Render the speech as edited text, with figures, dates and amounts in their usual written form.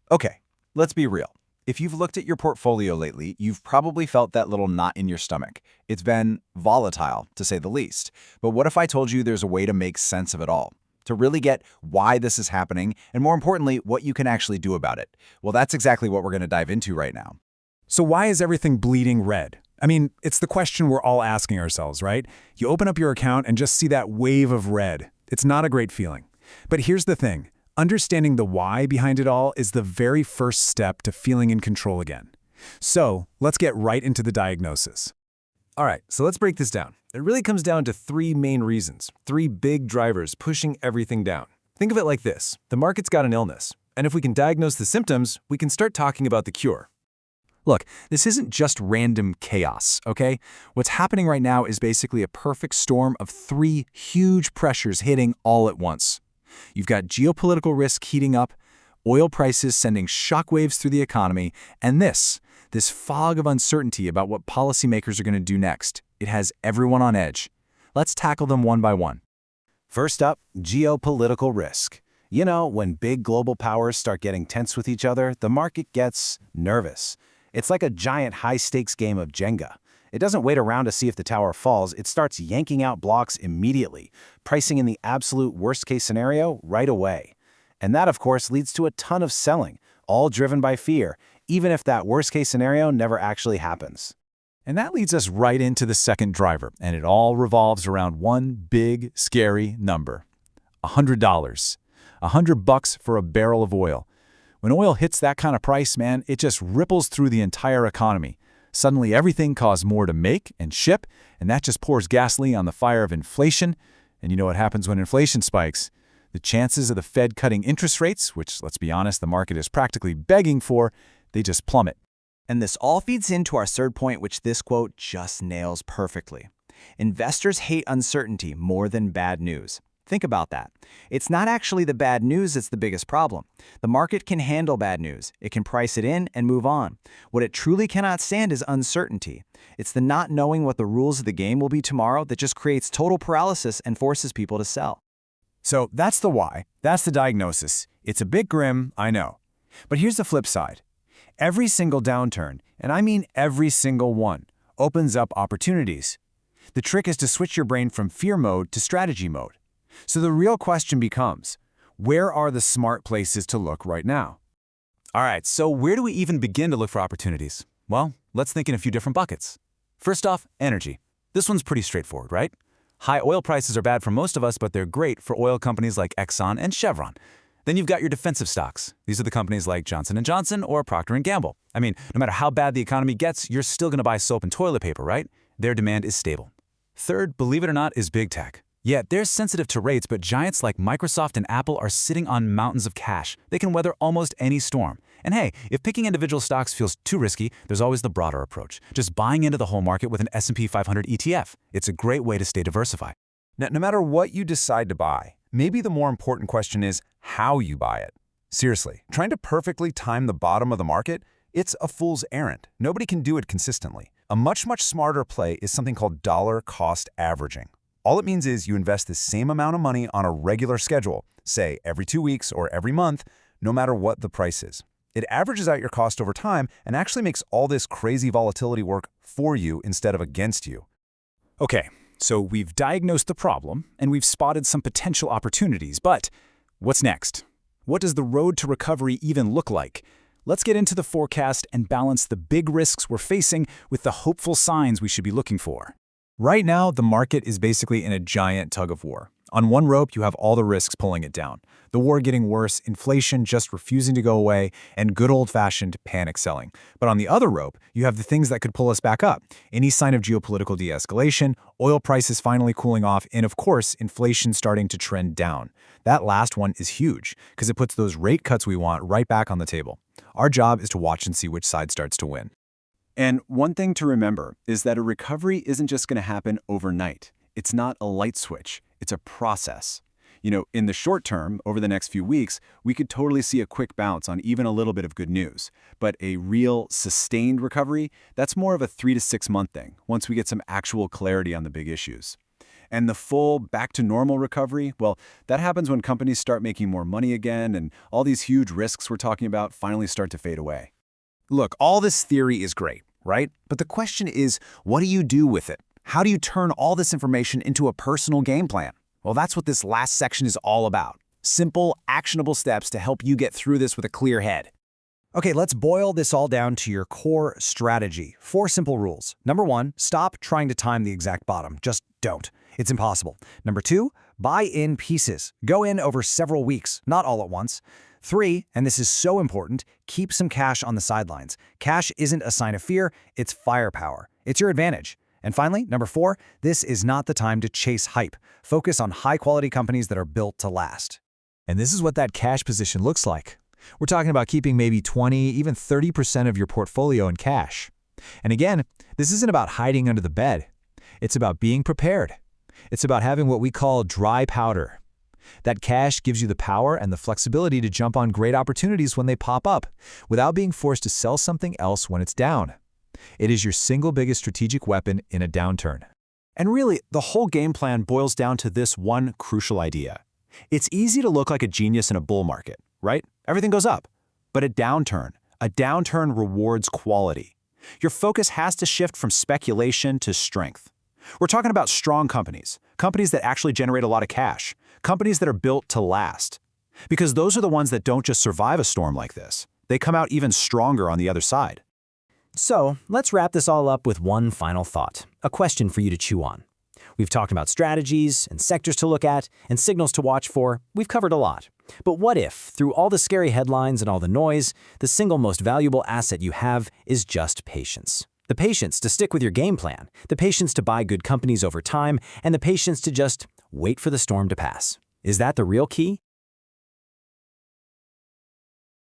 Okay, let's be real. If you've looked at your portfolio lately, you've probably felt that little knot in your stomach. It's been volatile, to say the least. But what if I told you there's a way to make sense of it all? To really get why this is happening, and more importantly, what you can actually do about it? Well, that's exactly what we're going to dive into right now. So why is everything bleeding red? I mean, it's the question we're all asking ourselves, right? You open up your account and just see that wave of red. It's not a great feeling. But here's the thing. Understanding the why behind it all is the very first step to feeling in control again. So let's get right into the diagnosis. All right, so let's break this down. It really comes down to three main reasons, three big drivers pushing everything down. Think of it like this. The market's got an illness, and if we can diagnose the symptoms, we can start talking about the cure. Look, this isn't just random chaos, okay? What's happening right now is basically a perfect storm of three huge pressures hitting all at once. You've got geopolitical risk heating up, oil prices sending shockwaves through the economy, and this fog of uncertainty about what policymakers are going to do next. It has everyone on edge. Let's tackle them one by one. First up, geopolitical risk. You know, when big global powers start getting tense with each other, the market gets nervous. It's like a giant high-stakes game of Jenga. It doesn't wait around to see if the tower falls, it starts yanking out blocks immediately, pricing in the absolute worst-case scenario right away. And that, of course, leads to a ton of selling, all driven by fear, even if that worst-case scenario never actually happens. And that leads us right into the second driver, and it all revolves around one big, scary number. $100. $100 for a barrel of oil. When oil hits that kind of price, man, it just ripples through the entire economy. Suddenly everything costs more to make and ship, and that just pours gasoline on the fire of inflation. And you know what happens when inflation spikes? The chances of the Fed cutting interest rates, which, let's be honest, the market is practically begging for, they just plummet. And this all feeds into our third point, which this quote just nails perfectly. Investors hate uncertainty more than bad news. Think about that. It's not actually the bad news that's the biggest problem. The market can handle bad news. It can price it in and move on. What it truly cannot stand is uncertainty. It's the not knowing what the rules of the game will be tomorrow that just creates total paralysis and forces people to sell. So that's the why. That's the diagnosis. It's a bit grim, I know. But here's the flip side. Every single downturn, and I mean every single one, opens up opportunities. The trick is to switch your brain from fear mode to strategy mode. So the real question becomes, where are the smart places to look right now? All right, so where do we even begin to look for opportunities? Well, let's think in a few different buckets. First off, energy. This one's pretty straightforward, right? High oil prices are bad for most of us, but they're great for oil companies like Exxon and Chevron. Then you've got your defensive stocks. These are the companies like Johnson & Johnson or Procter & Gamble. I mean, no matter how bad the economy gets, you're still going to buy soap and toilet paper, right? Their demand is stable. Third, believe it or not, is big tech. Yeah, they're sensitive to rates, but giants like Microsoft and Apple are sitting on mountains of cash. They can weather almost any storm. And hey, if picking individual stocks feels too risky, there's always the broader approach. Just buying into the whole market with an S&P 500 ETF. It's a great way to stay diversified. Now, no matter what you decide to buy, maybe the more important question is how you buy it. Seriously, trying to perfectly time the bottom of the market, it's a fool's errand. Nobody can do it consistently. A much smarter play is something called dollar cost averaging. All it means is you invest the same amount of money on a regular schedule, say every 2 weeks or every month, no matter what the price is. It averages out your cost over time and actually makes all this crazy volatility work for you instead of against you. Okay, so we've diagnosed the problem and we've spotted some potential opportunities, but what's next? What does the road to recovery even look like? Let's get into the forecast and balance the big risks we're facing with the hopeful signs we should be looking for. Right now, the market is basically in a giant tug-of-war. On one rope, you have all the risks pulling it down. The war getting worse, inflation just refusing to go away, and good old-fashioned panic selling. But on the other rope, you have the things that could pull us back up. Any sign of geopolitical de-escalation, oil prices finally cooling off, and of course, inflation starting to trend down. That last one is huge, because it puts those rate cuts we want right back on the table. Our job is to watch and see which side starts to win. And one thing to remember is that a recovery isn't just going to happen overnight. It's not a light switch. It's a process. You know, in the short term, over the next few weeks, we could totally see a quick bounce on even a little bit of good news. But a real, sustained recovery, that's more of a 3 to 6 month thing, once we get some actual clarity on the big issues. And the full back-to-normal recovery, well, that happens when companies start making more money again and all these huge risks we're talking about finally start to fade away. Look, all this theory is great, right? But the question is, what do you do with it? How do you turn all this information into a personal game plan? Well, that's what this last section is all about. Simple, actionable steps to help you get through this with a clear head. Okay, let's boil this all down to your core strategy. 4 simple rules. Number 1, stop trying to time the exact bottom. Just don't. It's impossible. Number 2, buy in pieces. Go in over several weeks, not all at once. 3, and this is so important, keep some cash on the sidelines. Cash isn't a sign of fear, it's firepower. It's your advantage. And finally, number 4, this is not the time to chase hype. Focus on high-quality companies that are built to last. And this is what that cash position looks like. We're talking about keeping maybe 20, even 30% of your portfolio in cash. And again, this isn't about hiding under the bed. It's about being prepared. It's about having what we call dry powder. That cash gives you the power and the flexibility to jump on great opportunities when they pop up, without being forced to sell something else when it's down. It is your single biggest strategic weapon in a downturn. And really, the whole game plan boils down to this one crucial idea. It's easy to look like a genius in a bull market, right? Everything goes up. But a downturn rewards quality. Your focus has to shift from speculation to strength. We're talking about strong companies, companies that actually generate a lot of cash, companies that are built to last. Because those are the ones that don't just survive a storm like this. They come out even stronger on the other side. So, let's wrap this all up with one final thought, a question for you to chew on. We've talked about strategies and sectors to look at and signals to watch for. We've covered a lot. But what if, through all the scary headlines and all the noise, the single most valuable asset you have is just patience? The patience to stick with your game plan, the patience to buy good companies over time, and the patience to just wait for the storm to pass. Is that the real key?